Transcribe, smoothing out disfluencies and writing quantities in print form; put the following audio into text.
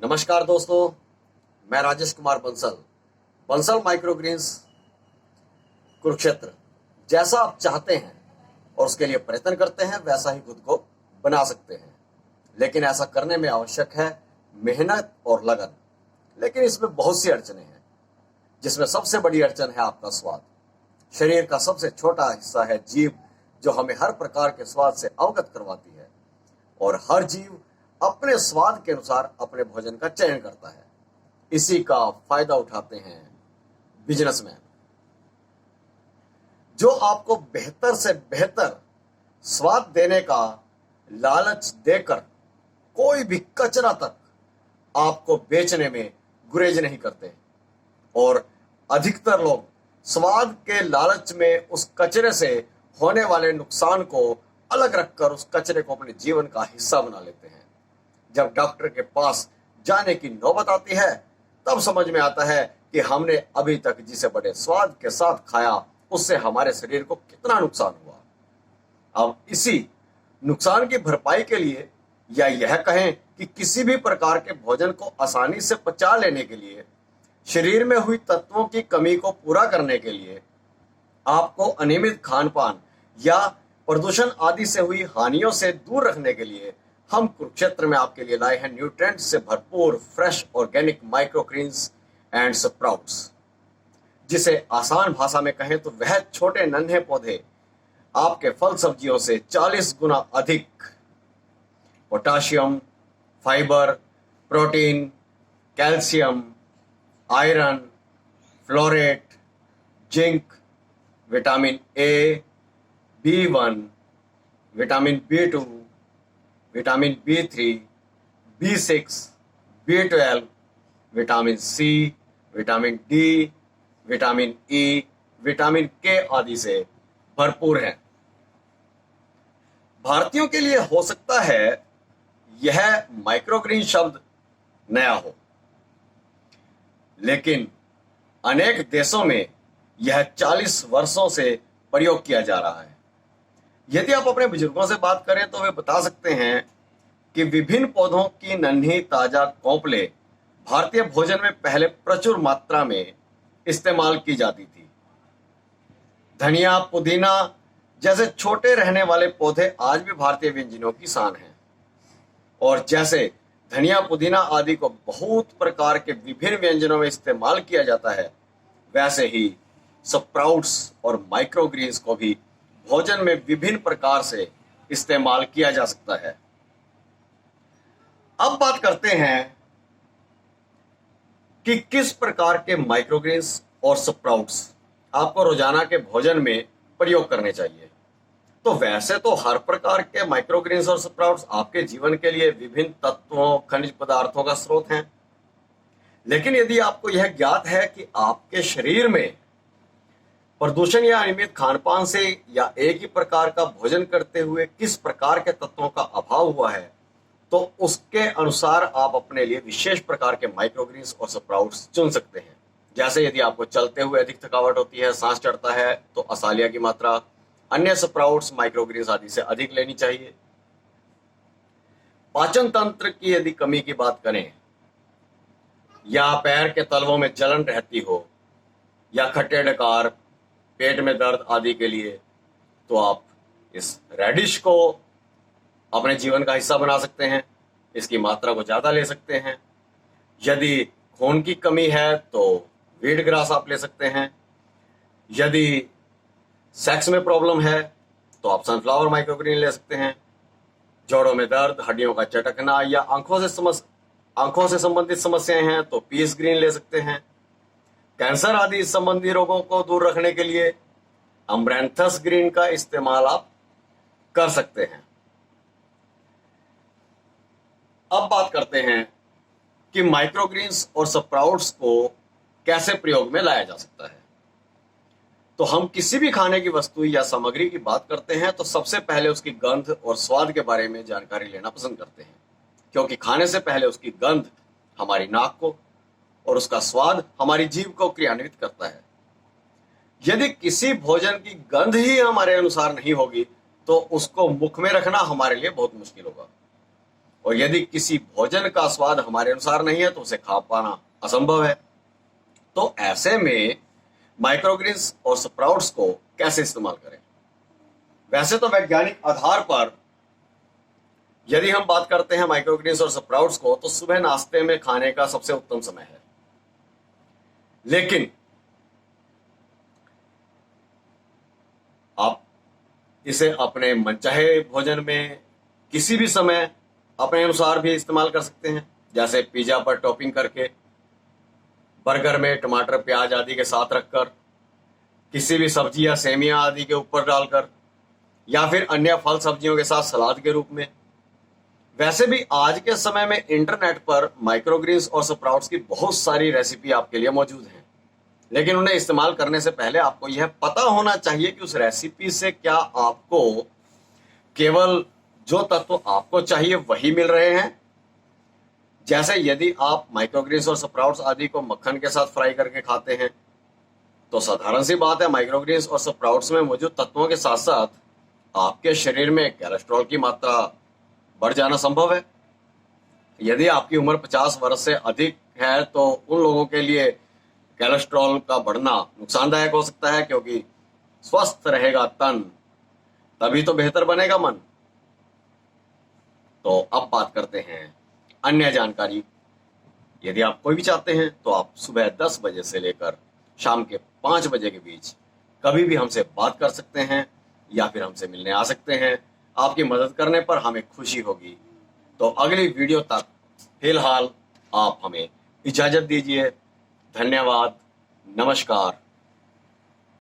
नमस्कार दोस्तों, मैं राजेश कुमार बंसल। बंसल माइक्रोग्रीन्स कुरुक्षेत्र। जैसा आप चाहते हैं और उसके लिए प्रयत्न करते हैं वैसा ही खुद को बना सकते हैं, लेकिन ऐसा करने में आवश्यक है मेहनत और लगन। लेकिन इसमें बहुत सी अड़चनें हैं, जिसमें सबसे बड़ी अड़चन है आपका स्वाद। शरीर का सबसे छोटा हिस्सा है जीभ, जो हमें हर प्रकार के स्वाद से अवगत करवाती है, और हर जीव अपने स्वाद के अनुसार अपने भोजन का चयन करता है। इसी का फायदा उठाते हैं बिजनेसमैन, जो आपको बेहतर से बेहतर स्वाद देने का लालच देकर कोई भी कचरा तक आपको बेचने में गुरेज नहीं करते। और अधिकतर लोग स्वाद के लालच में उस कचरे से होने वाले नुकसान को अलग रखकर उस कचरे को अपने जीवन का हिस्सा बना लेते हैं। जब डॉक्टर के पास जाने की नौबत आती है, तब समझ में आता है कि हमने अभी तक जिसे बड़े स्वाद के साथ खाया, उससे हमारे शरीर को कितना नुकसान हुआ। अब इसी नुकसान की भरपाई के लिए, या यह कहें कि किसी भी प्रकार के भोजन को आसानी से पचा लेने के लिए, शरीर में हुई तत्वों की कमी को पूरा करने के लिए, आपको अनियमित खान पान या प्रदूषण आदि से हुई हानियों से दूर रखने के लिए हम कुरुक्षेत्र में आपके लिए लाए हैं न्यूट्रिएंट से भरपूर fresh organic microgreens and sprouts. जिसे आसान भाषा में कहें तो वह छोटे नन्हे पौधे आपके फल सब्जियों से 40 गुना अधिक potassium, fibre, protein, calcium, iron, folate, zinc, vitamin A, B1, vitamin B2, vitamin B3, B6, B12, vitamin C, vitamin D, vitamin E, vitamin K आदि से भरपूर है। भारतीयों के लिए हो सकता है यह माइक्रोग्रीन शब्द नया हो, लेकिन अनेक देशों में यह 40 वर्षों से प्रयोग किया जा रहा है। यदि आप अपने बुजुर्गों से बात करें तो वे बता सकते हैं कि विभिन्न पौधों की नन्ही ताजा कोंपले भारतीय भोजन में पहले प्रचुर मात्रा में इस्तेमाल की जाती थी। धनिया, पुदीना जैसे छोटे रहने वाले पौधे आज भी भारतीय व्यंजनों की शान हैं। और जैसे धनिया, पुदीना आदि को बहुत प्रकार के विभिन्न व्यंजनों में इस्तेमाल किया जाता है, वैसे ही स्प्राउट्स और माइक्रोग्रीन्स को भी भोजन में विभिन्न प्रकार से इस्तेमाल किया जा सकता है। अब बात करते हैं कि किस प्रकार के माइक्रोग्रीन्स और स्प्राउट्स आपको रोजाना के भोजन में प्रयोग करने चाहिए। तो वैसे तो हर प्रकार के माइक्रोग्रीन्स और स्प्राउट्स आपके जीवन के लिए विभिन्न तत्वों, खनिज पदार्थों का स्रोत हैं। लेकिन यदि आपको यह ज्ञात है कि आपके शरीर में प्रदूषण या अनियमित खानपान से या एक ही प्रकार का भोजन करते हुए किस प्रकार के तत्वों का अभाव हुआ है, तो उसके अनुसार आप अपने लिए विशेष प्रकार के माइक्रोग्रीन्स और स्प्राउट्स चुन सकते हैं। जैसे यदि आपको चलते हुए अधिक थकावट होती है, सांस चढ़ता है, तो असालिया की मात्रा अन्य स्प्राउट्स, माइक्रोग्रीन्स आदि से अधिक लेनी चाहिए। पाचन तंत्र की यदि कमी की बात करें, या पैर के तलवों में जलन रहती हो, या खट्टे डकार, पेट में दर्द आदि के लिए, तो आप इस रेडिश को अपने जीवन का हिस्सा बना सकते हैं। इसकी मात्रा को ज्यादा ले सकते हैं। यदि खून की कमी है तो व्हीट ग्रास आप ले सकते हैं। यदि सेक्स में प्रॉब्लम है तो आप सनफ्लावर माइक्रोग्रीन ले सकते हैं। जोड़ों में दर्द, हड्डियों का चटकना या आंखों से संबंधित समस्याएं हैं तो पीस ग्रीन ले सकते हैं। कैंसर आदि संबंधी रोगों को दूर रखने के लिए अमरैंथस ग्रीन का इस्तेमाल आप कर सकते हैं। अब बात करते हैं कि माइक्रोग्रीन्स और स्प्राउट्स को कैसे प्रयोग में लाया जा सकता है। तो हम किसी भी खाने की वस्तु या सामग्री की बात करते हैं तो सबसे पहले उसकी गंध और स्वाद के बारे में जानकारी लेना पसंद करते हैं, क्योंकि खाने से पहले उसकी गंध हमारी नाक को और उसका स्वाद हमारी जीभ को क्रियान्वित करता है। यदि किसी भोजन की गंध ही हमारे अनुसार नहीं होगी तो उसको मुख में रखना हमारे लिए बहुत मुश्किल होगा। और यदि किसी भोजन का स्वाद हमारे अनुसार नहीं है तो उसे खा पाना असंभव है। तो ऐसे में माइक्रोग्रीन्स और स्प्राउट्स को कैसे इस्तेमाल करें? वैसे तो वैज्ञानिक आधार पर यदि हम बात करते हैं माइक्रोग्रीन्स और स्प्राउट्स को, तो सुबह नाश्ते में खाने का सबसे उत्तम समय है। लेकिन आप इसे अपने मनचाहे भोजन में किसी भी समय अपने अनुसार भी इस्तेमाल कर सकते हैं, जैसे पिज्जा पर टॉपिंग करके, बर्गर में टमाटर प्याज आदि के साथ रखकर, किसी भी सब्जी या सेमिया आदि के ऊपर डालकर, या फिर अन्य फल सब्जियों के साथ सलाद के रूप में। वैसे भी आज के समय में इंटरनेट पर माइक्रोग्रीन्स और स्प्राउट्स की बहुत सारी रेसिपी आपके लिए मौजूद हैं, लेकिन उन्हें इस्तेमाल करने से पहले आपको यह पता होना चाहिए कि उस रेसिपी से क्या आपको केवल जो तत्व आपको चाहिए वही मिल रहे हैं। जैसे यदि आप माइक्रोग्रीन्स और स्प्राउट्स आदि को मक्खन के साथ फ्राई करके खाते हैं तो साधारण सी बात है, माइक्रोग्रीन्स और स्प्राउट्स में मौजूद तत्वों के साथ साथ आपके शरीर में कोलेस्ट्रॉल की मात्रा बढ़ जाना संभव है। यदि आपकी उम्र 50 वर्ष से अधिक है तो उन लोगों के लिए कोलेस्ट्रॉल का बढ़ना नुकसानदायक हो सकता है, क्योंकि स्वस्थ रहेगा तन तभी तो बेहतर बनेगा मन। तो अब बात करते हैं अन्य जानकारी। यदि आप कोई भी चाहते हैं तो आप सुबह 10 बजे से लेकर शाम के 5 बजे के बीच कभी भी हमसे बात कर सकते हैं या फिर हमसे मिलने आ सकते हैं। आपकी मदद करने पर हमें खुशी होगी। तो अगली वीडियो तक फिलहाल आप हमें इजाजत दीजिए। धन्यवाद। नमस्कार।